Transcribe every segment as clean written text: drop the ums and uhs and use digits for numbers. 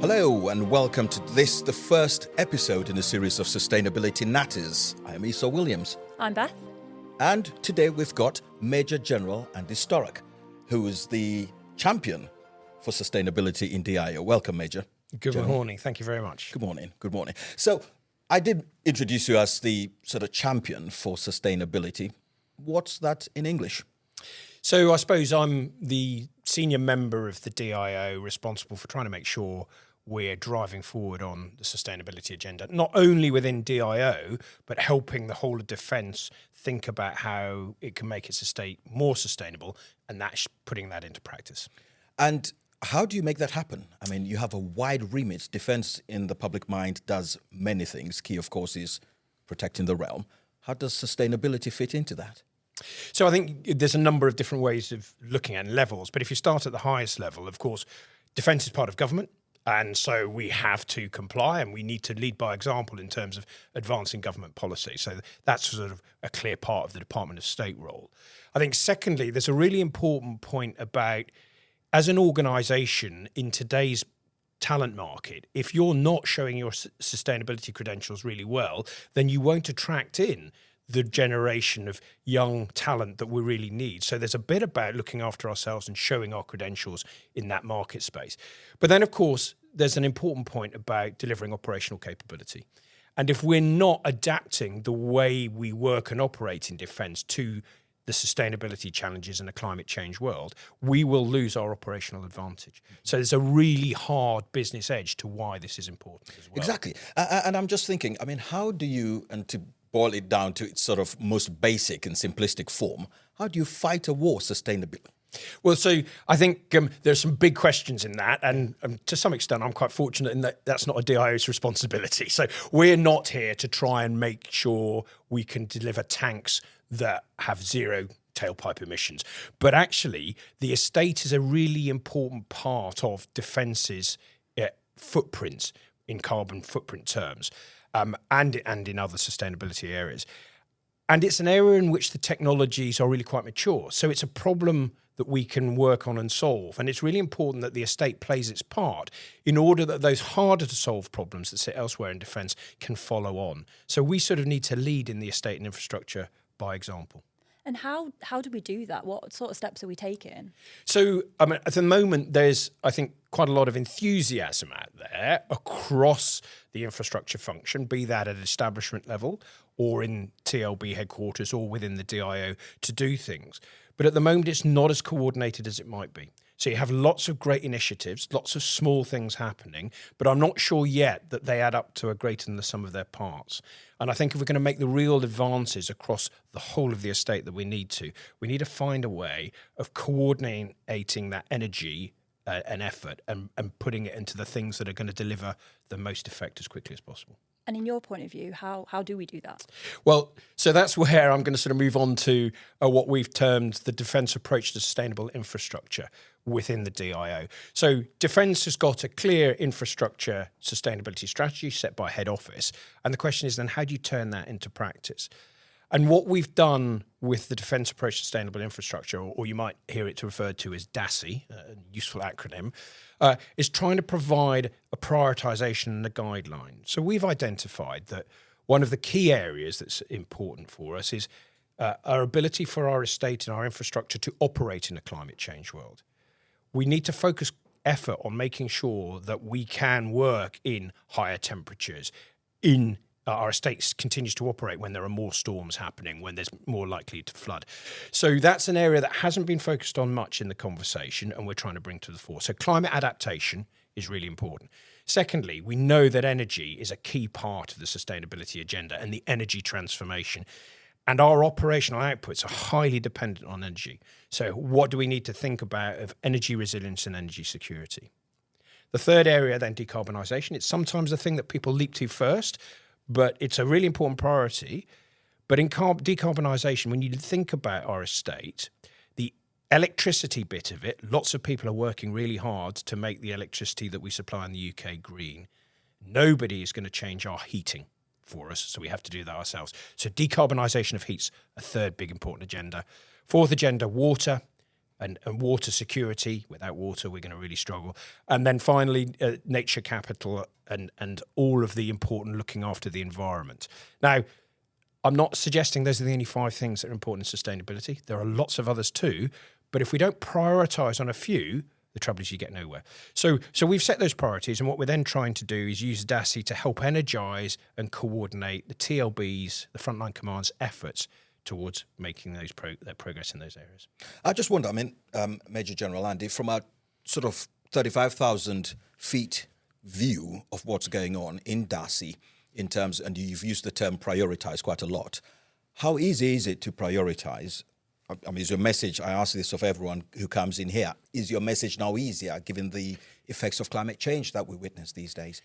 Hello and welcome to this, the first episode in a series of Sustainability Natters. I am Esau Williams. I'm Beth. And today we've got Major General Andy Sturrock, who is the champion for sustainability in DIO. Welcome, Major. Good morning. Thank you very much. Good morning. Good morning. So I did introduce you as the sort of champion for sustainability. What's that in English? So I suppose I'm the senior member of the DIO responsible for trying to make sure we're driving forward on the sustainability agenda, not only within DIO, but helping the whole of defence think about how it can make its estate more sustainable, and that's putting that into practice. And how do you make that happen? I mean, you have a wide remit. Defence in the public mind does many things. Key, of course, is protecting the realm. How does sustainability fit into that? So I think there's a number of different ways of looking at levels, but if you start at the highest level, of course, defence is part of government. And so we have to comply and we need to lead by example in terms of advancing government policy. So that's sort of a clear part of the Department of State role. I think secondly, there's a really important point about, as an organisation in today's talent market, if you're not showing your sustainability credentials really well, then you won't attract in the generation of young talent that we really need. So there's a bit about looking after ourselves and showing our credentials in that market space. But then, of course, there's an important point about delivering operational capability. And if we're not adapting the way we work and operate in defence to the sustainability challenges in a climate change world, we will lose our operational advantage. So there's a really hard business edge to why this is important as well. Exactly. And I'm just thinking, I mean, how do you, and to boil it down to its sort of most basic and simplistic form, how do you fight a war sustainably? Well, so I think there's some big questions in that, and to some extent I'm quite fortunate in that that's not a DIO's responsibility. So we're not here to try and make sure we can deliver tanks that have zero tailpipe emissions. But actually, the estate is a really important part of defence's footprints in carbon footprint terms. And in other sustainability areas. And it's an area in which the technologies are really quite mature. So it's a problem that we can work on and solve. And it's really important that the estate plays its part in order that those harder to solve problems that sit elsewhere in defence can follow on. So we sort of need to lead in the estate and infrastructure by example. And how do we do that? What sort of steps are we taking? So, I mean, at the moment, there's, I think, quite a lot of enthusiasm out there across the infrastructure function, be that at establishment level or in TLB headquarters or within the DIO to do things. But at the moment, it's not as coordinated as it might be. So you have lots of great initiatives, lots of small things happening, but I'm not sure yet that they add up to a greater than the sum of their parts. And I think if we're going to make the real advances across the whole of the estate that we need to find a way of coordinating that energy and effort and putting it into the things that are going to deliver the most effect as quickly as possible. And in your point of view, how do we do that? Well, so that's where I'm going to sort of move on to what we've termed the defence approach to sustainable infrastructure within the DIO. So defence has got a clear infrastructure sustainability strategy set by head office. And the question is then, how do you turn that into practice? And what we've done with the defence approach to sustainable infrastructure, or you might hear it referred to as DASSI, a useful acronym, is trying to provide a prioritisation and a guideline. So we've identified that one of the key areas that's important for us is our ability for our estate and our infrastructure to operate in a climate change world. We need to focus effort on making sure that we can work in higher temperatures, in our estate continues to operate when there are more storms happening, when there's more likely to flood. So that's an area that hasn't been focused on much in the conversation and we're trying to bring to the fore. So climate adaptation is really important. Secondly, we know that energy is a key part of the sustainability agenda and the energy transformation. And our operational outputs are highly dependent on energy. So what do we need to think about of energy resilience and energy security? The third area, then, decarbonisation. It's sometimes the thing that people leap to first, but it's a really important priority. But in decarbonisation, when you think about our estate, the electricity bit of it, lots of people are working really hard to make the electricity that we supply in the UK green. Nobody is going to change our heating. for us, so we have to do that ourselves. So decarbonisation of heat's a third big important agenda. Fourth agenda, water and water security. Without water, we're going to really struggle. And then finally, nature capital and all of the important looking after the environment. Now, I'm not suggesting those are the only 5 things that are important in sustainability. There are lots of others too. But if we don't prioritise on a few, the trouble is you get nowhere. So we've set those priorities, and what we're then trying to do is use DASSI to help energise and coordinate the TLB's, the frontline command's efforts towards making those progress in those areas. I just wonder, I mean, Major General Andy, from a sort of 35,000 feet view of what's going on in DASSI, in terms, and you've used the term prioritise quite a lot, how easy is it to prioritise? I mean, is your message, I ask this of everyone who comes in here, is your message now easier given the effects of climate change that we witness these days?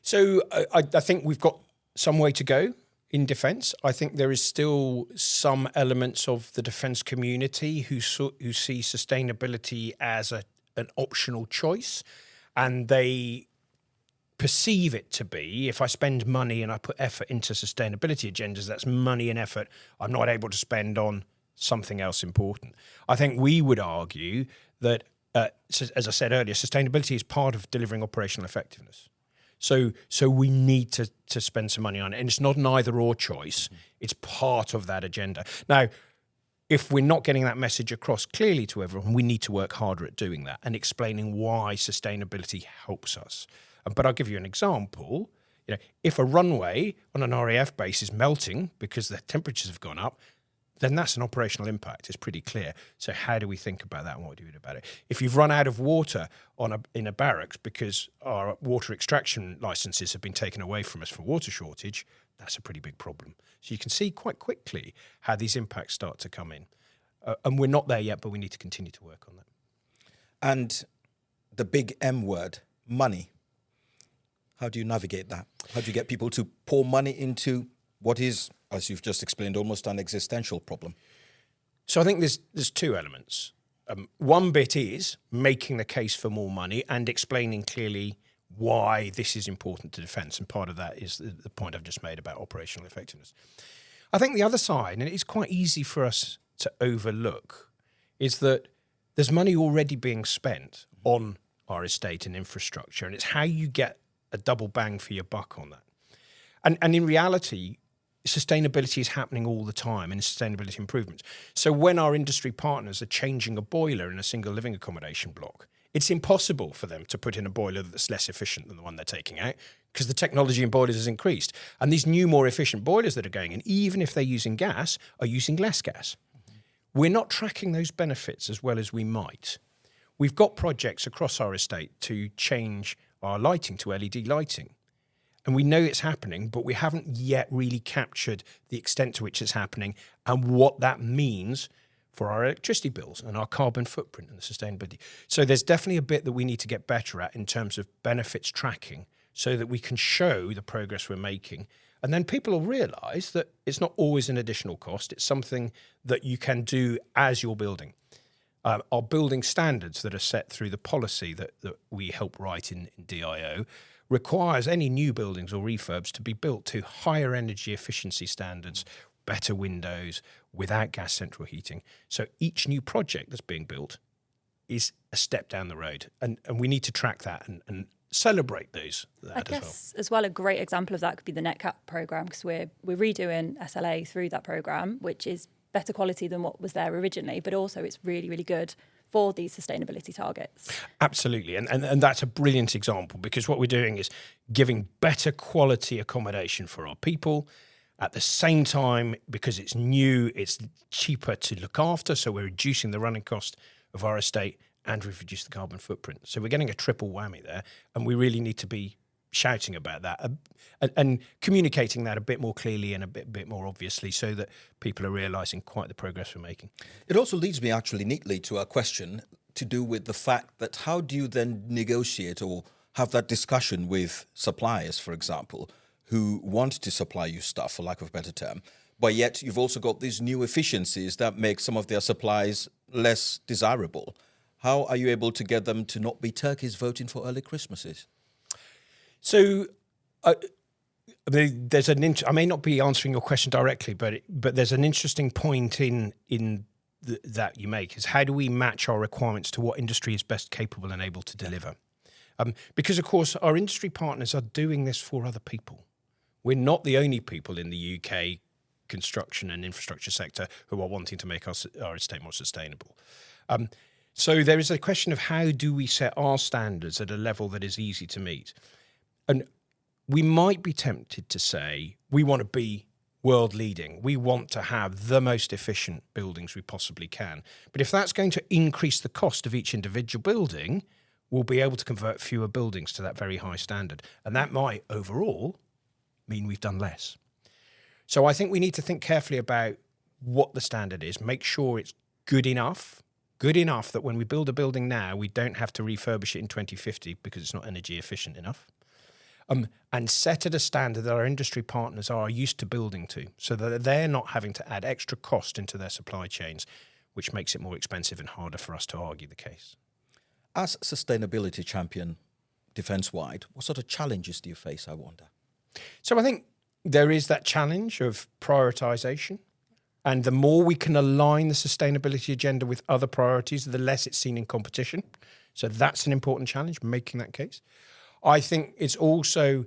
So I think we've got some way to go in defence. I think there is still some elements of the defence community who see sustainability as an optional choice, and they perceive it to be, if I spend money and I put effort into sustainability agendas, that's money and effort I'm not able to spend on something else important. I think we would argue that, as I said earlier, sustainability is part of delivering operational effectiveness. So we need to spend some money on it. And it's not an either or choice. It's part of that agenda. Now, if we're not getting that message across clearly to everyone, we need to work harder at doing that and explaining why sustainability helps us. But I'll give you an example. You know, if a runway on an RAF base is melting because the temperatures have gone up, then that's an operational impact. It's pretty clear. So how do we think about that and what do we do about it? If you've run out of water in a barracks because our water extraction licenses have been taken away from us for water shortage, that's a pretty big problem. So you can see quite quickly how these impacts start to come in. And we're not there yet, but we need to continue to work on that. And the big M word, money. How do you navigate that? How do you get people to pour money into what is, as you've just explained, almost an existential problem? So I think there's 2 elements. One bit is making the case for more money and explaining clearly why this is important to defence. And part of that is the point I've just made about operational effectiveness. I think the other side, and it's quite easy for us to overlook, is that there's money already being spent on our estate and infrastructure, and it's how you get a double bang for your buck on that. And in reality, sustainability is happening all the time and sustainability improvements. So when our industry partners are changing a boiler in a single living accommodation block, it's impossible for them to put in a boiler that's less efficient than the one they're taking out because the technology in boilers has increased. And these new, more efficient boilers that are going in, even if they're using gas, are using less gas. We're not tracking those benefits as well as we might. We've got projects across our estate to change our lighting to LED lighting. And we know it's happening, but we haven't yet really captured the extent to which it's happening and what that means for our electricity bills and our carbon footprint and the sustainability. So there's definitely a bit that we need to get better at in terms of benefits tracking so that we can show the progress we're making. And then people will realise that it's not always an additional cost. It's something that you can do as you're building. Our building standards that are set through the policy that we help write in DIO requires any new buildings or refurbs to be built to higher energy efficiency standards, better windows, without gas central heating. So each new project that's being built is a step down the road. And we need to track that and celebrate those. I guess as well, a great example of that could be the NetCap programme, because we're redoing SLA through that programme, which is better quality than what was there originally, but also it's really, really good for these sustainability targets. Absolutely. And that's a brilliant example, because what we're doing is giving better quality accommodation for our people. At the same time, because it's new, it's cheaper to look after, so we're reducing the running cost of our estate and we've reduced the carbon footprint. So we're getting a triple whammy there, and we really need to be shouting about that and communicating that a bit more clearly and a bit more obviously so that people are realising quite the progress we're making. It also leads me actually neatly to a question to do with the fact that how do you then negotiate or have that discussion with suppliers, for example, who want to supply you stuff, for lack of a better term, but yet you've also got these new efficiencies that make some of their supplies less desirable. How are you able to get them to not be turkeys voting for early Christmases? So there's I may not be answering your question directly, but there's an interesting point in that you make, is how do we match our requirements to what industry is best capable and able to deliver? Because, of course, our industry partners are doing this for other people. We're not the only people in the UK construction and infrastructure sector who are wanting to make our estate more sustainable. So there is a question of how do we set our standards at a level that is easy to meet? And we might be tempted to say we want to be world leading. We want to have the most efficient buildings we possibly can. But if that's going to increase the cost of each individual building, we'll be able to convert fewer buildings to that very high standard. And that might overall mean we've done less. So I think we need to think carefully about what the standard is, make sure it's good enough that when we build a building now, we don't have to refurbish it in 2050 because it's not energy efficient enough. And set at a standard that our industry partners are used to building to, so that they're not having to add extra cost into their supply chains, which makes it more expensive and harder for us to argue the case. As sustainability champion defence-wide, what sort of challenges do you face, I wonder? So I think there is that challenge of prioritisation. And the more we can align the sustainability agenda with other priorities, the less it's seen in competition. So that's an important challenge, making that case. I think it's also,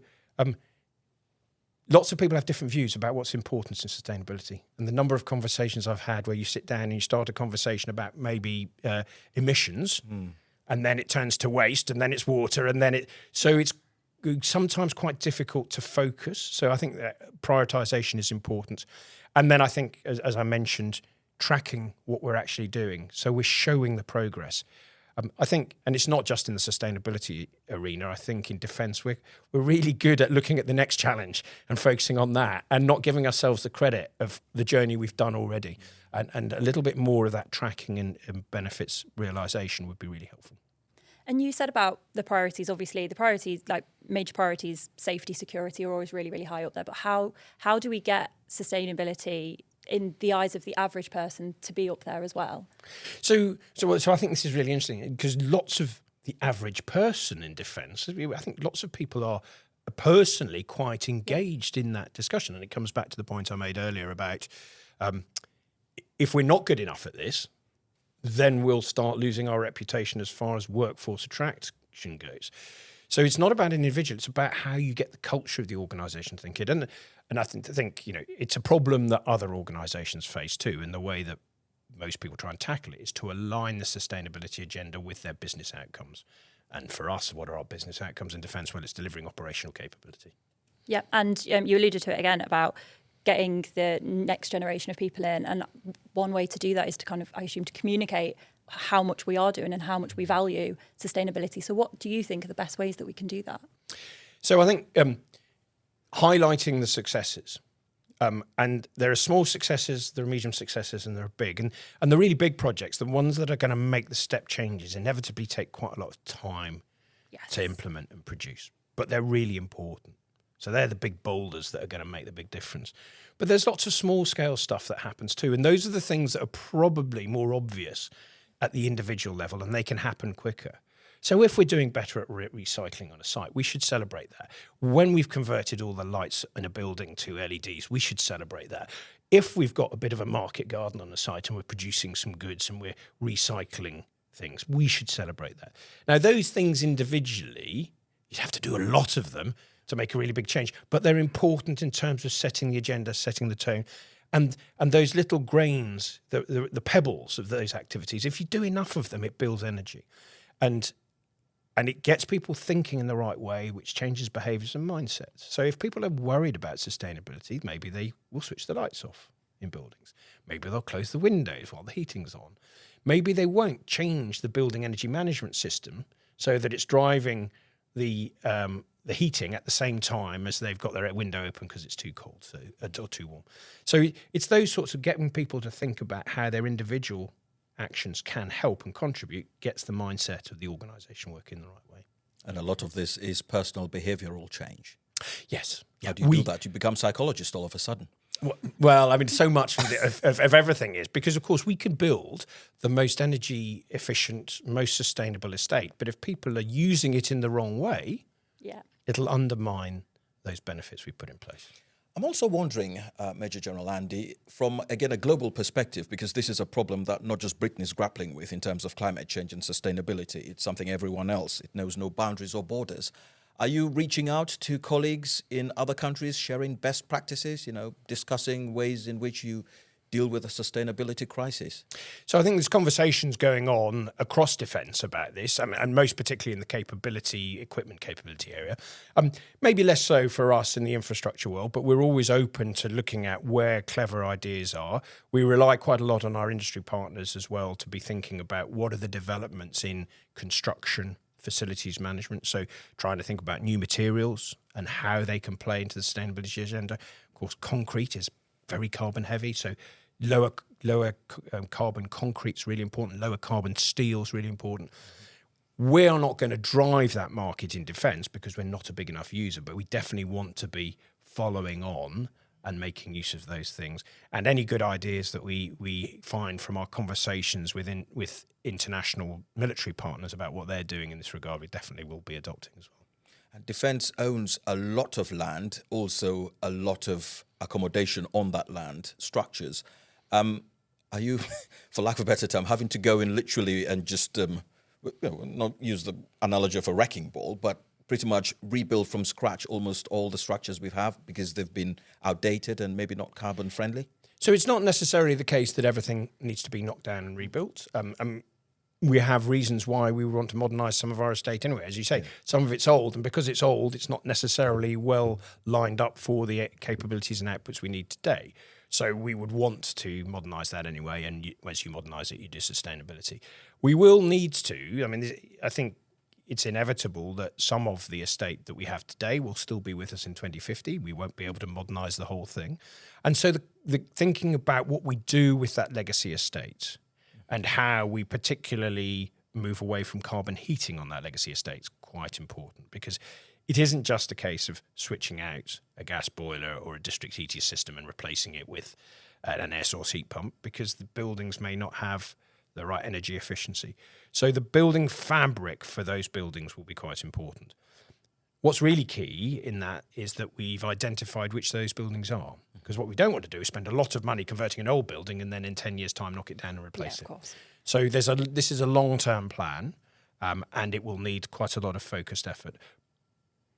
lots of people have different views about what's important in sustainability. And the number of conversations I've had where you sit down and you start a conversation about maybe emissions, and then it turns to waste, and then it's water, and then so it's sometimes quite difficult to focus. So I think that prioritisation is important. And then I think, as I mentioned, tracking what we're actually doing. So we're showing the progress. I think, and it's not just in the sustainability arena, I think in defence, we're really good at looking at the next challenge and focusing on that and not giving ourselves the credit of the journey we've done already. And a little bit more of that tracking and benefits realisation would be really helpful. And you said about the priorities, obviously, the priorities, like major priorities, safety, security are always really, really high up there. But how do we get sustainability in the eyes of the average person to be up there as well? So I think this is really interesting because lots of the average person in defence, I think lots of people are personally quite engaged in that discussion. And it comes back to the point I made earlier about if we're not good enough at this, then we'll start losing our reputation as far as workforce attraction goes. So it's not about an individual, it's about how you get the culture of the organisation to think it. And I think it's a problem that other organisations face too, and the way that most people try and tackle it is to align the sustainability agenda with their business outcomes. And for us, what are our business outcomes in defence? Well, it's delivering operational capability. Yeah, and you alluded to it again about getting the next generation of people in. And one way to do that is to kind of, I assume, to communicate how much we are doing and how much we value sustainability. So what do you think are the best ways that we can do that? So I think highlighting the successes. And there are small successes, there are medium successes, and there are big. And the really big projects, the ones that are going to make the step changes, inevitably take quite a lot of time to implement and produce. But they're really important. So they're the big boulders that are going to make the big difference. But there's lots of small-scale stuff that happens too. And those are the things that are probably more obvious at the individual level, and they can happen quicker. So if we're doing better at recycling on a site, we should celebrate that. When we've converted all the lights in a building to LEDs, we should celebrate that. If we've got a bit of a market garden on the site and we're producing some goods and we're recycling things, we should celebrate that. Now, those things individually, you'd have to do a lot of them to make a really big change, but they're important in terms of setting the agenda, setting the tone. And those little grains, the pebbles of those activities, if you do enough of them, it builds energy. And it gets people thinking in the right way, which changes behaviours and mindsets. So if people are worried about sustainability, maybe they will switch the lights off in buildings. Maybe they'll close the windows while the heating's on. Maybe they won't change the building energy management system so that it's driving the heating at the same time as they've got their window open because it's too cold or too warm. So it's those sorts of getting people to think about how their individual actions can help and contribute, gets the mindset of the organisation working the right way. And a lot of this is personal behavioural change. Yes. How do you do that? You become psychologist all of a sudden. Well, I mean, so much of everything is because, of course, we can build the most energy efficient, most sustainable estate. But if people are using it in the wrong way, it'll undermine those benefits we put in place. I'm also wondering, Major General Andy, from, again, a global perspective, because this is a problem that not just Britain is grappling with in terms of climate change and sustainability. It's something everyone else. It knows no boundaries or borders. Are you reaching out to colleagues in other countries, sharing best practices, discussing ways in which you deal with a sustainability crisis? So I think there's conversations going on across defence about this, and most particularly in the equipment capability area. Maybe less so for us in the infrastructure world, but we're always open to looking at where clever ideas are. We rely quite a lot on our industry partners as well to be thinking about what are the developments in construction, facilities management. So trying to think about new materials and how they can play into the sustainability agenda. Of course, concrete is very carbon heavy, so lower carbon concrete's really important. Lower carbon steel's really important. We are not going to drive that market in defence because we're not a big enough user, but we definitely want to be following on and making use of those things. And any good ideas that we find from our conversations with international military partners about what they're doing in this regard, we definitely will be adopting as well. And defence owns a lot of land, also a lot of accommodation on that land, structures. Are you, for lack of a better term, having to go in literally and just, not use the analogy of a wrecking ball, but pretty much rebuild from scratch almost all the structures we have because they've been outdated and maybe not carbon friendly? So it's not necessarily the case that everything needs to be knocked down and rebuilt. We have reasons why we want to modernise some of our estate anyway. As you say, some of it's old, and because it's old, it's not necessarily well lined up for the capabilities and outputs we need today. So we would want to modernise that anyway, and once you modernise it, you do sustainability. We will need to. I mean, I think it's inevitable that some of the estate that we have today will still be with us in 2050. We won't be able to modernise the whole thing. And so the thinking about what we do with that legacy estate and how we particularly move away from carbon heating on that legacy estate is quite important, because it isn't just a case of switching out a gas boiler or a district heating system and replacing it with an air source heat pump, because the buildings may not have the right energy efficiency. So the building fabric for those buildings will be quite important. What's really key in that is that we've identified which those buildings are, because what we don't want to do is spend a lot of money converting an old building and then in 10 years' time knock it down and replace it. Of course. So this is a long-term plan, and it will need quite a lot of focused effort.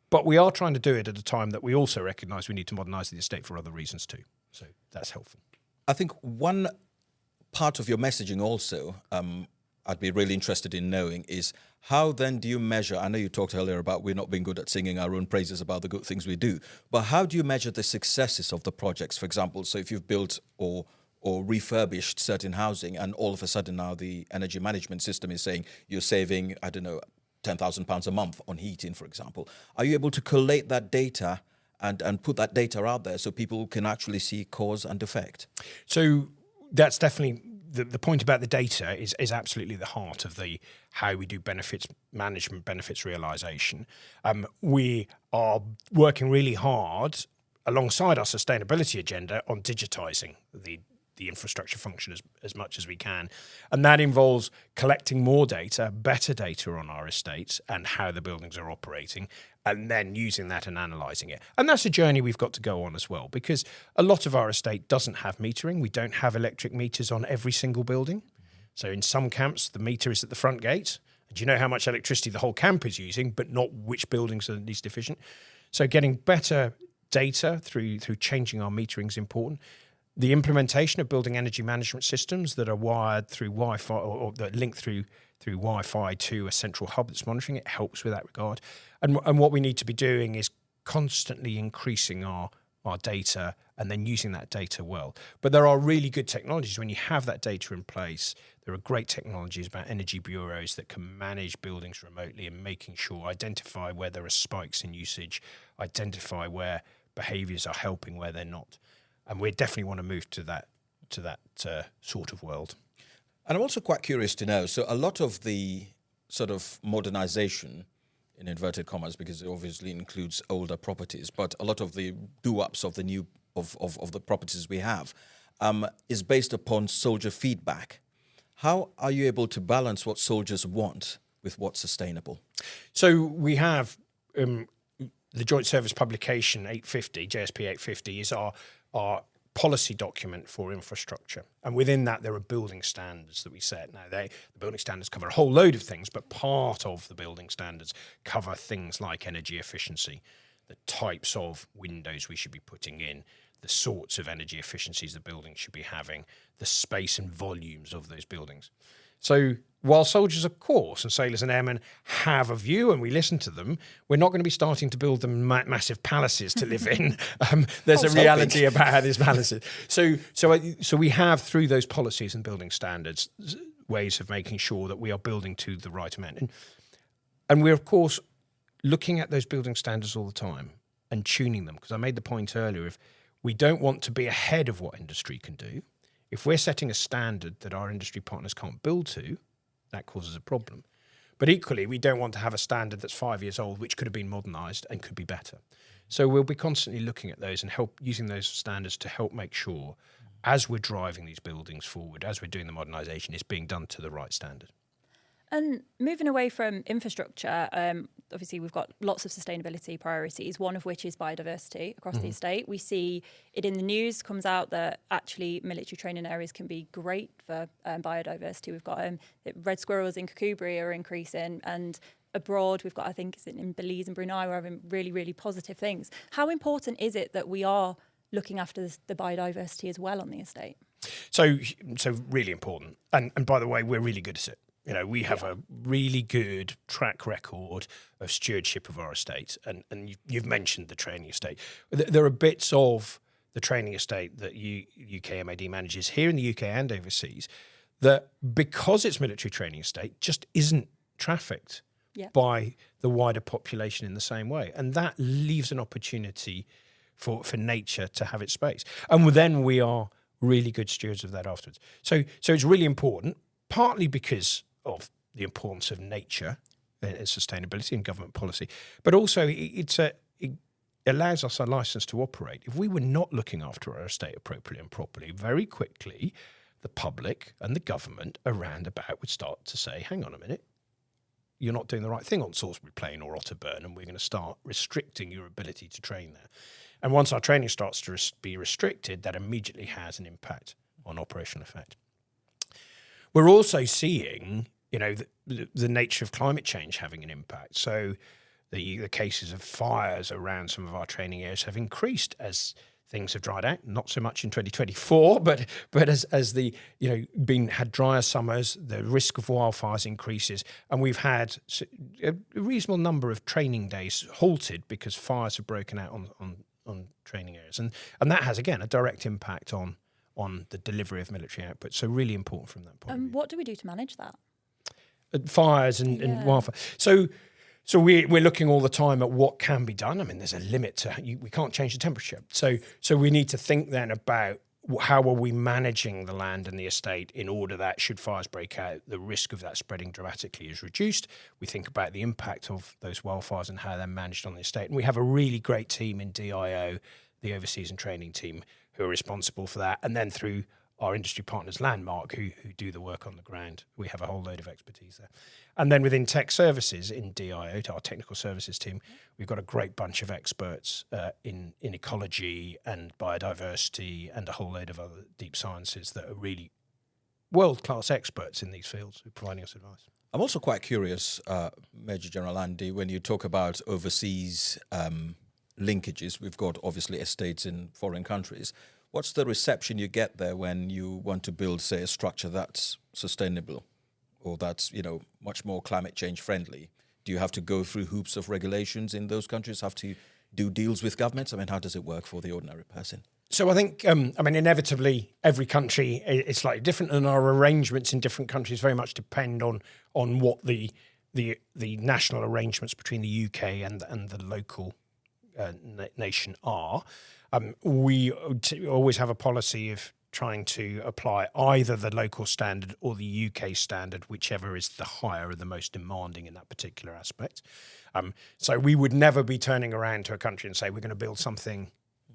But we are trying to do it at a time that we also recognise we need to modernise the estate for other reasons too. So that's helpful. I think one part of your messaging also, I'd be really interested in knowing, is how then do you measure, I know you talked earlier about we're not being good at singing our own praises about the good things we do, but how do you measure the successes of the projects? For example, so if you've built or refurbished certain housing and all of a sudden now the energy management system is saying you're saving, I don't know, £10,000 a month on heating, for example. Are you able to collate that data and put that data out there so people can actually see cause and effect? So that's definitely the point about the data is absolutely the heart of how we do benefits management, benefits realisation. We are working really hard alongside our sustainability agenda on digitising the infrastructure function as much as we can. And that involves collecting more data, better data on our estates and how the buildings are operating, and then using that and analysing it. And that's a journey we've got to go on as well, because a lot of our estate doesn't have metering. We don't have electric meters on every single building. So in some camps, the meter is at the front gate. And you know how much electricity the whole camp is using, but not which buildings are least efficient. So getting better data through changing our metering is important. The implementation of building energy management systems that are wired through Wi-Fi or that link through Wi-Fi to a central hub that's monitoring it helps with that regard. And what we need to be doing is constantly increasing our data and then using that data well. But there are really good technologies. When you have that data in place, there are great technologies about energy bureaus that can manage buildings remotely and making sure, identify where there are spikes in usage, identify where behaviours are helping, where they're not. And we definitely want to move to that sort of world. And I'm also quite curious to know, so a lot of the sort of modernization, in inverted commas, because it obviously includes older properties, but a lot of the do-ups of the new of the properties we have is based upon soldier feedback. How are you able to balance what soldiers want with what's sustainable? So we have the Joint Service Publication 850, JSP 850, is our policy document for infrastructure. And within that, there are building standards that we set. Now, the building standards cover a whole load of things, but part of the building standards cover things like energy efficiency, the types of windows we should be putting in, the sorts of energy efficiencies the building should be having, the space and volumes of those buildings. So while soldiers, of course, and sailors and airmen have a view and we listen to them, we're not going to be starting to build them massive palaces to live in. There's a reality about how these palaces. So we have, through those policies and building standards, ways of making sure that we are building to the right amount. And we're, of course, looking at those building standards all the time and tuning them, because I made the point earlier, if we don't want to be ahead of what industry can do, if we're setting a standard that our industry partners can't build to, that causes a problem. But equally, we don't want to have a standard that's 5 years old, which could have been modernised and could be better. So we'll be constantly looking at those and using those standards to help make sure, as we're driving these buildings forward, as we're doing the modernisation, it's being done to the right standard. And moving away from infrastructure, obviously we've got lots of sustainability priorities, one of which is biodiversity across the estate. We see it in the news, comes out that actually military training areas can be great for biodiversity. We've got red squirrels in Kakubri are increasing, and abroad we've got, I think it's in Belize and Brunei, we're having really, really positive things. How important is it that we are looking after the biodiversity as well on the estate? So really important. And by the way, we're really good at it. You know, we have a really good track record of stewardship of our estate. And you've mentioned the training estate. There are bits of the training estate that UK MAD manages here in the UK and overseas that, because it's military training estate, just isn't trafficked by the wider population in the same way. And that leaves an opportunity for nature to have its space. And then we are really good stewards of that afterwards. So it's really important, partly because of the importance of nature and sustainability and government policy, but also it allows us a license to operate. If we were not looking after our estate appropriately and properly, very quickly the public and the government around about would start to say, hang on a minute, you're not doing the right thing on Salisbury Plain or Otterburn, and we're going to start restricting your ability to train there. And once our training starts to be restricted, that immediately has an impact on operational effect. We're also seeing, you know, the nature of climate change having an impact. So the cases of fires around some of our training areas have increased as things have dried out. Not so much in 2024, but as the, you know, had drier summers, the risk of wildfires increases, and we've had a reasonable number of training days halted because fires have broken out on training areas, and that has again a direct impact on the delivery of military output. So really important from that point of view. What do we do to manage that? Fires and wildfire. So we're looking all the time at what can be done. I mean, there's a limit to we can't change the temperature. So we need to think then about how are we managing the land and the estate in order that, should fires break out, the risk of that spreading dramatically is reduced. We think about the impact of those wildfires and how they're managed on the estate. And we have a really great team in DIO, the overseas and training team, who are responsible for that. And then through our industry partners, Landmark, who do the work on the ground. We have a whole load of expertise there. And then within tech services in DIO, to our technical services team, we've got a great bunch of experts in ecology and biodiversity and a whole load of other deep sciences that are really world-class experts in these fields who are providing us advice. I'm also quite curious, Major General Andy, when you talk about overseas linkages, we've got obviously estates in foreign countries. What's the reception you get there when you want to build, say, a structure that's sustainable or that's, you know, much more climate change friendly? Do you have to go through hoops of regulations in those countries, have to do deals with governments? I mean, how does it work for the ordinary person? So I think, inevitably, every country is slightly different, and our arrangements in different countries very much depend on what the national arrangements between the UK and the local nation are. We always have a policy of trying to apply either the local standard or the UK standard, whichever is the higher or the most demanding in that particular aspect. So we would never be turning around to a country and say, we're going to build something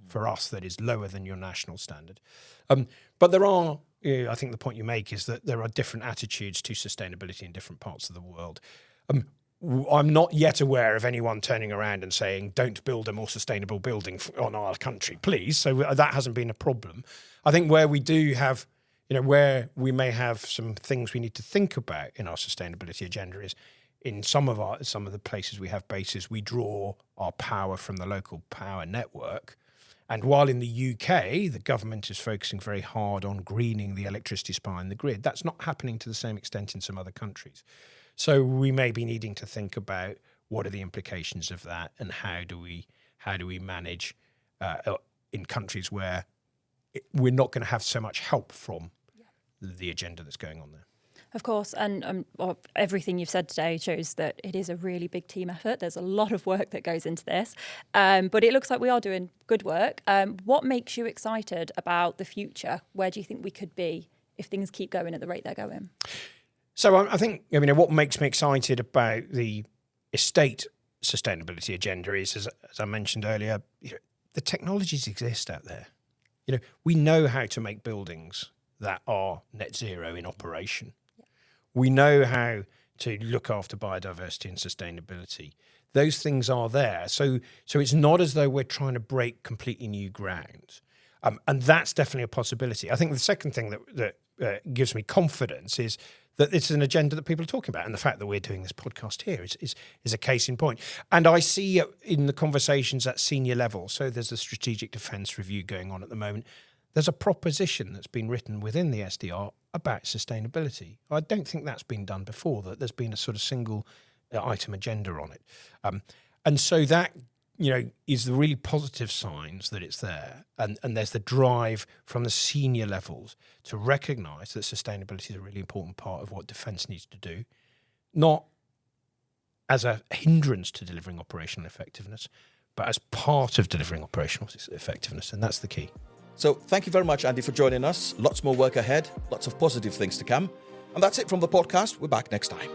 for us that is lower than your national standard. But there are, I think the point you make is that there are different attitudes to sustainability in different parts of the world. I'm not yet aware of anyone turning around and saying, don't build a more sustainable building on our country, please. So that hasn't been a problem. I think where we do have, where we may have some things we need to think about in our sustainability agenda is in some of the places we have bases, we draw our power from the local power network. And while in the UK, the government is focusing very hard on greening the electricity supply in the grid, that's not happening to the same extent in some other countries. So we may be needing to think about what are the implications of that, and how do we manage in countries where we're not going to have so much help from the agenda that's going on there. Of course, and everything you've said today shows that it is a really big team effort. There's a lot of work that goes into this, but it looks like we are doing good work. What makes you excited about the future? Where do you think we could be if things keep going at the rate they're going? So I think, what makes me excited about the estate sustainability agenda is, as I mentioned earlier, the technologies exist out there. We know how to make buildings that are net zero in operation. Yeah. We know how to look after biodiversity and sustainability. Those things are there. So it's not as though we're trying to break completely new ground. And that's definitely a possibility. I think the second thing that gives me confidence is that it's an agenda that people are talking about. And the fact that we're doing this podcast here is a case in point. And I see it in the conversations at senior level. So there's a strategic defence review going on at the moment. There's a proposition that's been written within the SDR about sustainability. I don't think that's been done before, that there's been a sort of single item agenda on it. And so that, is the really positive signs that it's there. And there's the drive from the senior levels to recognise that sustainability is a really important part of what defence needs to do, not as a hindrance to delivering operational effectiveness, but as part of delivering operational effectiveness. And that's the key. So thank you very much, Andy, for joining us. Lots more work ahead, lots of positive things to come. And that's it from the podcast. We're back next time.